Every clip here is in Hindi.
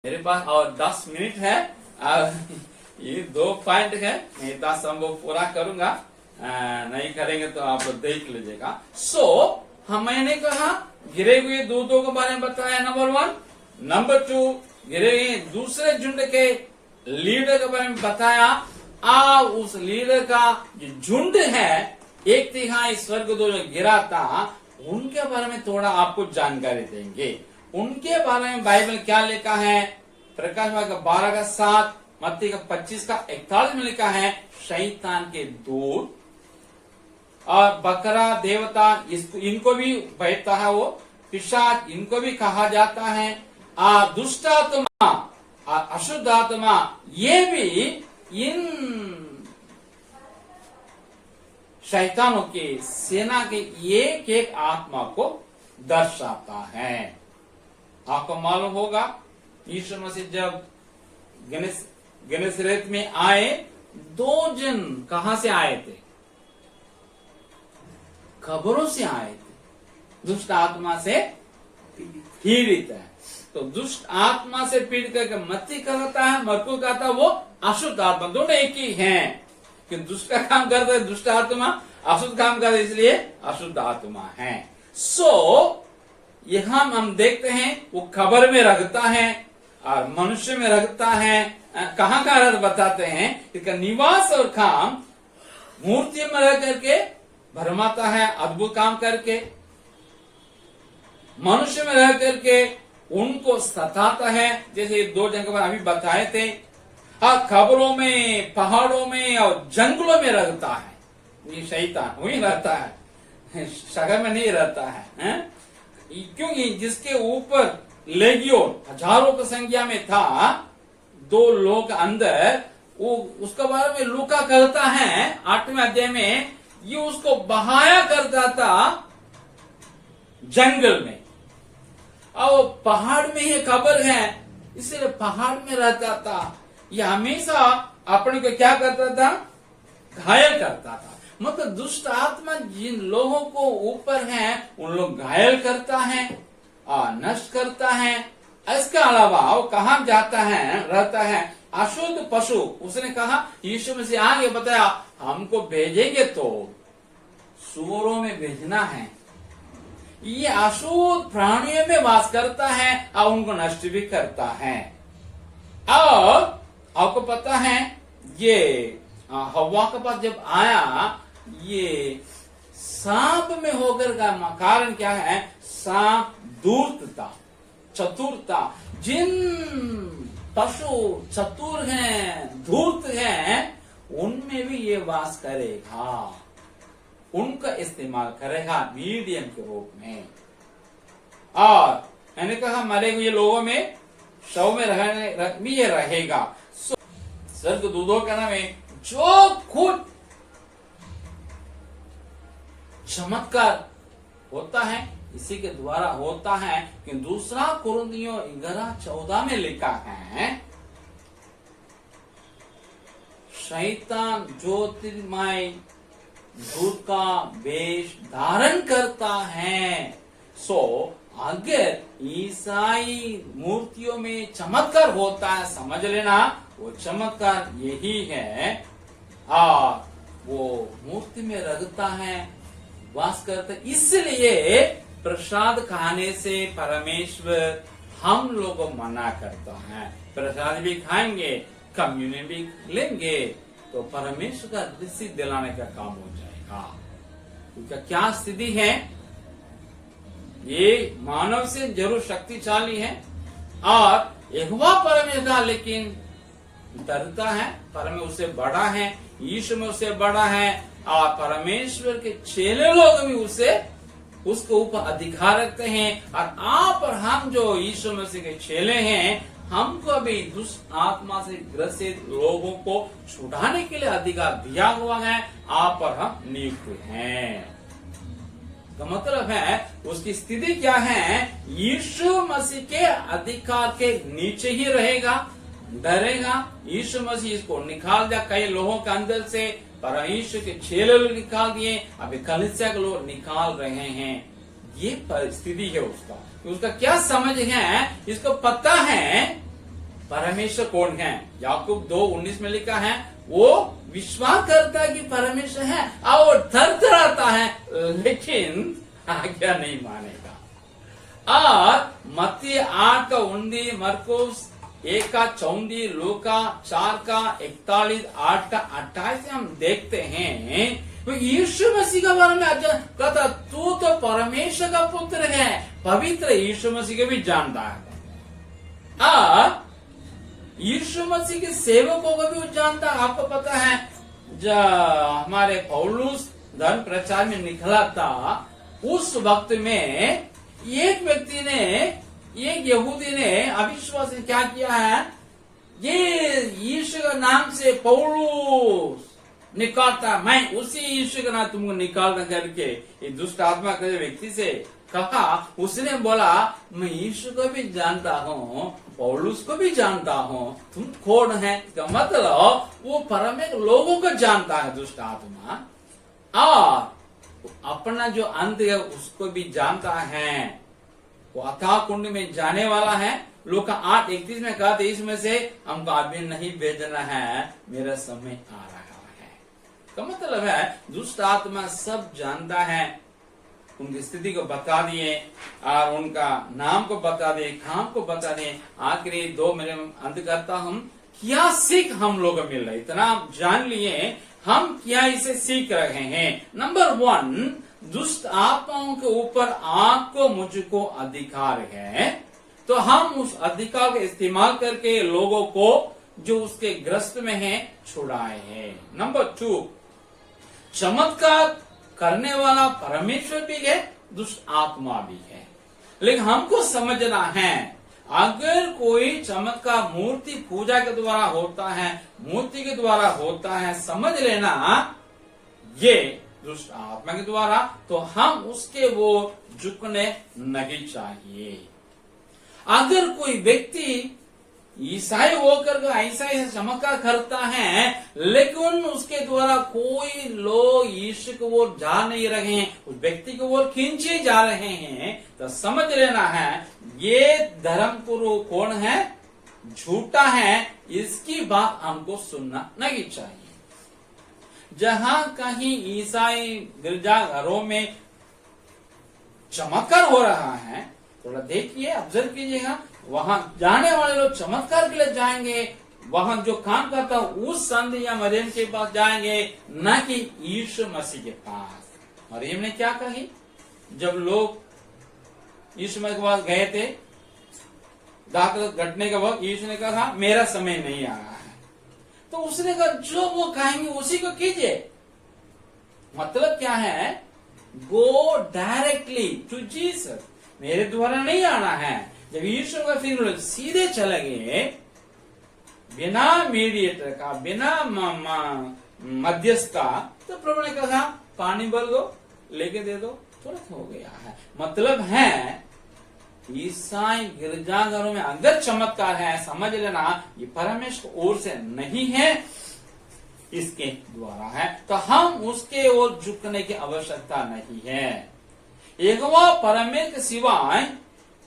मेरे पास और 10 मिनट है। ये 2 पॉइंट है, नहीं तो संभव पूरा करूंगा, नहीं करेंगे तो आप देख लीजिएगा। मैंने कहा गिरे हुए दूधों के बारे में बताया नंबर 1। नंबर 2 गिरे हुए दूसरे झुंड के लीडर के बारे में बताया। उस लीडर का जो झुंड है 1/3 स्वर्गदूत जो गिरा था उनके बारे में थोड़ा आपको जानकारी देंगे। उनके बारे में बाइबल क्या लिखा है? प्रकाश का 12:7, मत्ती का 25:41 में लिखा है शैतान के दूत और बकरा देवता, इनको भी बैठता है वो पिशाच, इनको भी कहा जाता है। दुष्ट आत्मा, अशुद्ध आत्मा, ये भी इन शैतानों के सेना के एक एक आत्मा को दर्शाता है। आपको मालूम होगा यीशु मसीह जब गनेसरेत में आए, 2 जन कहां से आए थे? खबरों से आए थे। दुष्ट आत्मा से पीड़ित है। तो दुष्ट आत्मा से पीड़ित करके मत्ती कहता है, मरकुस कहता है वो अशुद्ध आत्मा, दोनों एक ही हैं। कि दुष्ट का काम करता है दुष्ट आत्मा, अशुद्ध काम करता है इसलिए अशुद्ध आत्मा है। यहां हम देखते हैं वो खबर में रखता है और मनुष्य में रखता है। कहां का अर्थ बताते हैं? इसका निवास और काम मूर्ति में रह करके भरमाता है, अद्भुत काम करके मनुष्य में रह करके उनको सताता है। जैसे 2 जन के बारे अभी बताए थे। खबरों में, पहाड़ों में और जंगलों में रहता है। ये शैतान वही रहता है, शहर में नहीं रहता है। क्योंकि जिसके ऊपर लेगियोन हजारों की संख्या में था, 2 लोग अंदर, वो उसके बारे में लूका करता है 8वें अध्याय में, ये उसको बहाया करता था जंगल में और पहाड़ में ये खबर है, इसलिए पहाड़ में रहता था। ये हमेशा अपने को क्या करता था? घायल करता था। मतलब दुष्ट आत्मा जिन लोगों को ऊपर है उन लोग घायल करता है और नष्ट करता है। इसके अलावा वो कहां जाता है, रहता है? अशुद्ध पशु। उसने कहा, यीशु में से आगे बताया, हमको भेजेंगे तो सूअरों में भेजना है। ये अशुद्ध प्राणियों में वास करता है और उनको नष्ट भी करता है। और आपको पता है ये हव्वा के पास जब आया, ये सांप में होकर का कारण क्या है? सांप धूर्तता, चतुरता। जिन पशु चतुर हैं, धूर्त हैं, उनमें भी ये वास करेगा, उनका इस्तेमाल करेगा मीडियम के रूप में। और मैंने कहा मरे हुए लोगों में, शव में भी ये रहेगा। स्वर्गदूतों का नाम है जो खुद चमत्कार होता है, इसी के द्वारा होता है। कि 2 कुरिन्थियों 11:14 में लिखा है, शैतान ज्योतिर्मय दूत का वेश धारण करता है। अगर ईसाई मूर्तियों में चमत्कार होता है, समझ लेना वो चमत्कार यही है। और वो मूर्ति में रखता है, वास करता है। इसलिए प्रसाद खाने से परमेश्वर हम लोग को मना करता है। प्रसाद भी खाएंगे, कम्युनियन भी लेंगे तो परमेश्वर का दृष्टि दिलाने का काम हो जाएगा। उनका क्या स्थिति है? ये मानव से जरूर शक्तिशाली है और यहोवा परमेश्वर लेकिन डरता है, परमेश्वर उससे बड़ा है, यीशु में उससे बड़ा है और परमेश्वर के चेले लोग भी उसके ऊपर अधिकार रखते हैं। और आप और हम जो यीशु मसीह के चेले हैं, हमको भी दुष्ट आत्मा से ग्रसित लोगों को छुड़ाने के लिए अधिकार दिया हुआ है। आप और हम नियुक्त हैं। का मतलब है उसकी स्थिति क्या है? यीशु मसीह के अधिकार के नीचे ही रहेगा, डरेगा। यीशु मसीह इसको निकाल दिया कई लोगों के अंदर से, परमेश्वर के चेले लोग निकाल दिए, अभी कलीसिया के लोग निकाल रहे हैं। ये परिस्थिति है उसका क्या समझ है? इसको पता है परमेश्वर कौन है। याकूब 2:19 में लिखा है, वो विश्वास करता है कि परमेश्वर है और थरथराता है, लेकिन आज्ञा नहीं मानेगा। और मत्ती 8:19, मरकुस 1:34, लूका 4:41, 8:28 हम देखते हैं, तो यीशु मसीह के बारे में कहता, तू तो परमेश्वर का पुत्र है। पवित्र यीशु मसीह को भी जानता है, और यीशु मसीह के सेवकों को भी वो जानता है। आपको पता है, जब हमारे पौलुस धर्म प्रचार में निकला था, उस वक्त में एक व्यक्ति ने, एक यहूदी ने अविश्वास से क्या किया है, ये यीशु के नाम से पौलुस निकालता, मैं उसी यीशु का नाम तुमको निकालना करके ये दुष्ट आत्मा के व्यक्ति से कहा। उसने बोला, मैं यीशु को भी जानता हूँ, पौलुस को भी जानता हूँ, तुम कौन है। इसका मतलब वो परमेश्वर लोगों को जानता है, दुष्ट आत्मा, और अपना जो अंत है उसको भी जानता है। वो अथाह कुंड में जाने वाला है। लोग 8:31 में कहा, इसमें से हमको अभी नहीं भेजना है, मेरा समय आ रहा है। तो मतलब है, दुष्ट आत्मा सब जानता है, उनकी स्थिति को बता दिए और उनका नाम को बता दिए, काम को बता दिए। आखिरी 2 मेरे अंत करता हूं, क्या सीख हम लोग मिल रहा है, इतना जान लिए, हम क्या इसे सीख रहे हैं। नंबर 1, दुष्ट आत्माओं के ऊपर आपको मुझको अधिकार है, तो हम उस अधिकार का इस्तेमाल करके लोगों को जो उसके ग्रस्त में है छुड़ाए हैं। नंबर 2, चमत्कार करने वाला परमेश्वर भी है, दुष्ट आत्मा भी है, लेकिन हमको समझना है, अगर कोई चमत्कार मूर्ति पूजा के द्वारा होता है, मूर्ति के द्वारा होता है, समझ लेना ये दुष्ट आत्मा के द्वारा, तो हम उसके वो झुकने नहीं चाहिए। अगर कोई व्यक्ति ईसाई होकर ऐसा ऐसा चमत्कार करता है, लेकिन उसके द्वारा कोई लोग यीशु को ओर जा नहीं रहे हैं, उस व्यक्ति को ओर खींचे जा रहे हैं, तो समझ लेना है ये धर्म गुरु कौन है, झूठा है, इसकी बात हमको सुनना नहीं चाहिए। जहां कहीं ईसाई गिरजाघरों में चमत्कार हो रहा है, थोड़ा देखिए, ऑब्जर्व कीजिएगा, वहां जाने वाले लोग चमत्कार के लिए जाएंगे, वहां जो काम करता उस संत या मरियम के पास जाएंगे, न कि यीशु मसीह के पास। मरियम ने क्या कही, जब लोग यीशु मसीह के पास गए थे, दांत घटने के वक्त यीशु ने कहा, मेरा समय नहीं आ रहा है, तो उसने कहा जो वो कहेंगे उसी को कीजिए। मतलब क्या है, गो डायरेक्टली टू जीसस, मेरे द्वारा नहीं आना है। जब यीशु का फिर सीधे चले गए, बिना मीडिएटर का, बिना मध्यस्थ का, तो प्रभु ने कहा पानी भर दो, लेके दे दो, तुरंत हो गया है। मतलब है ईसाई गिरजाघरों में अगर चमत्कार है, समझ लेना ये परमेश्वर ओर से नहीं है, इसके द्वारा है, तो हम उसके ओर झुकने की आवश्यकता नहीं है। यहोवा परमेश्वर के सिवाय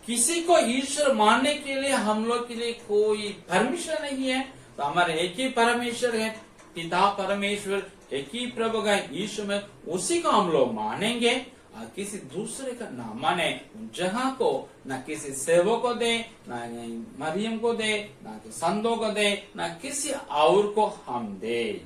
किसी को ईश्वर मानने के लिए हम लोग के लिए कोई परमिशन नहीं है। तो हमारे एक ही परमेश्वर है, पिता परमेश्वर, एक ही प्रभु है ईश्वर में, उसी को हम लोग मानेंगे और किसी दूसरे का ना माने। जहां को न किसी सेवक को दे, न मरियम को दे, न संतों को दे, न किसी और को हम दे।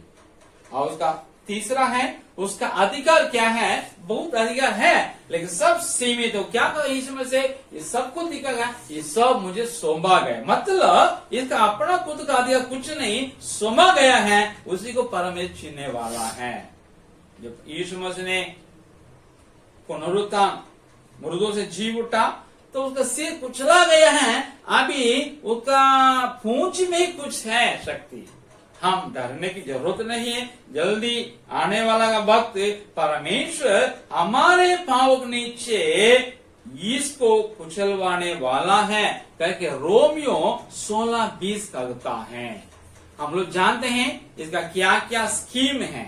और उसका तीसरा है, उसका अधिकार क्या है, बहुत अधिकार है, लेकिन सब सीमित हो। क्या कहा यीशु में से, ये सब कुछ दिखा गया, ये सब मुझे सौंपा गया। मतलब इसका अपना खुद का अधिकार कुछ नहीं, सौंपा गया है, उसी को परमेश्वर छीनने वाला है। जब यीशु मसीह ने पुनरुत्थान मुर्दों से जी उठा, तो उसका सिर कुचला गया है, अभी उसका पूंछ में कुछ है शक्ति। हम डरने की जरूरत नहीं है, जल्दी आने वाला का वक्त परमेश्वर हमारे पांव के नीचे इसको कुचलवाने वाला है, करके रोमियो 16:20 कहता है। हम लोग जानते हैं इसका क्या क्या स्कीम है,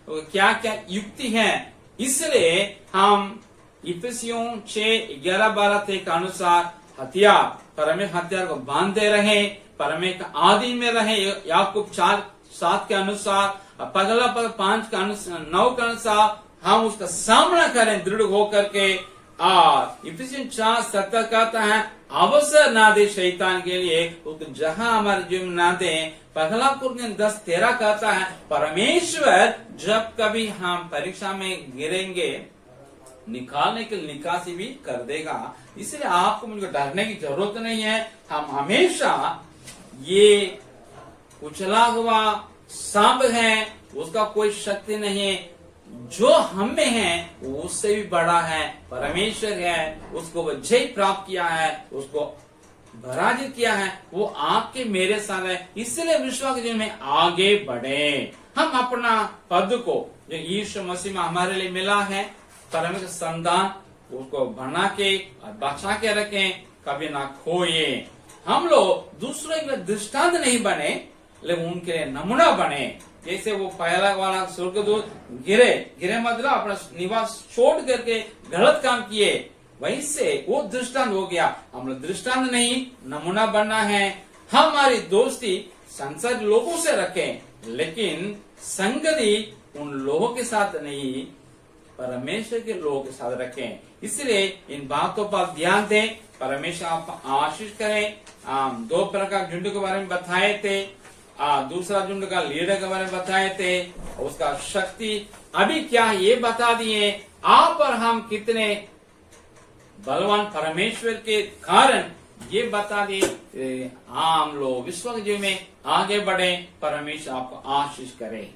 क्या क्या युक्ति है, इसलिए हम इफिसियों 6:11-12 के अनुसार हथियार, परमेश्वर हथियार को बांधते रहे, परमेश्वर आदि में रहे, याकूब 4:7 के अनुसार, पगला 5 के अनुसार, 9 के अनुसार हम उसका सामना करें दृढ़ होकर के। और इफिसियन 4:17 कहता है अवसर ना दे शैतान के लिए, जहां हमारे जीवन ना दे। पहला कुरिन्थियों 10:13 कहता है परमेश्वर जब कभी हम परीक्षा में गिरेंगे निकालने के लिए निकासी भी कर देगा। इसलिए आपको मुझे डरने की जरूरत नहीं है। हम हमेशा ये उछला हुआ सांप है, उसका कोई शक्ति नहीं है। जो हम में है वो उससे भी बड़ा है, परमेश्वर है, उसको वो जय प्राप्त किया है, उसको पराजित किया है, वो आपके मेरे साथ है। इसलिए विश्वास के जीवन में आगे बढ़े। हम अपना पद को जो यीशु मसीह में हमारे लिए मिला है, परमेश्वर संतान, उसको बना के और बचा के रखें, कभी ना खोए। हम लोग दूसरे के दृष्टांत नहीं बने, लेकिन उनके लिए नमूना बने। जैसे वो पहला वाला स्वर्गदूत गिरे मतलब अपना निवास छोड़ करके गलत काम किए, वहीं से वो दृष्टांत हो गया। हम लोग दृष्टांत नहीं, नमूना बनना है। हमारी दोस्ती संसार लोगों से रखें, लेकिन संगति उन लोगों के साथ नहीं, परमेश्वर के लोगों के साथ रखें। इसलिए इन बातों पर ध्यान दें। परमेश्वर आप आशीष करें। 2 प्रकार झुंड के बारे में बताए थे। दूसरा झुंड का लीडर के बारे में बताए थे, उसका शक्ति अभी क्या है ये बता दिए। आप और हम कितने बलवान परमेश्वर के कारण ये बता दिए। हम लोग विश्व के जीवन में आगे बढ़े। परमेश्वर आपको आशीष करे।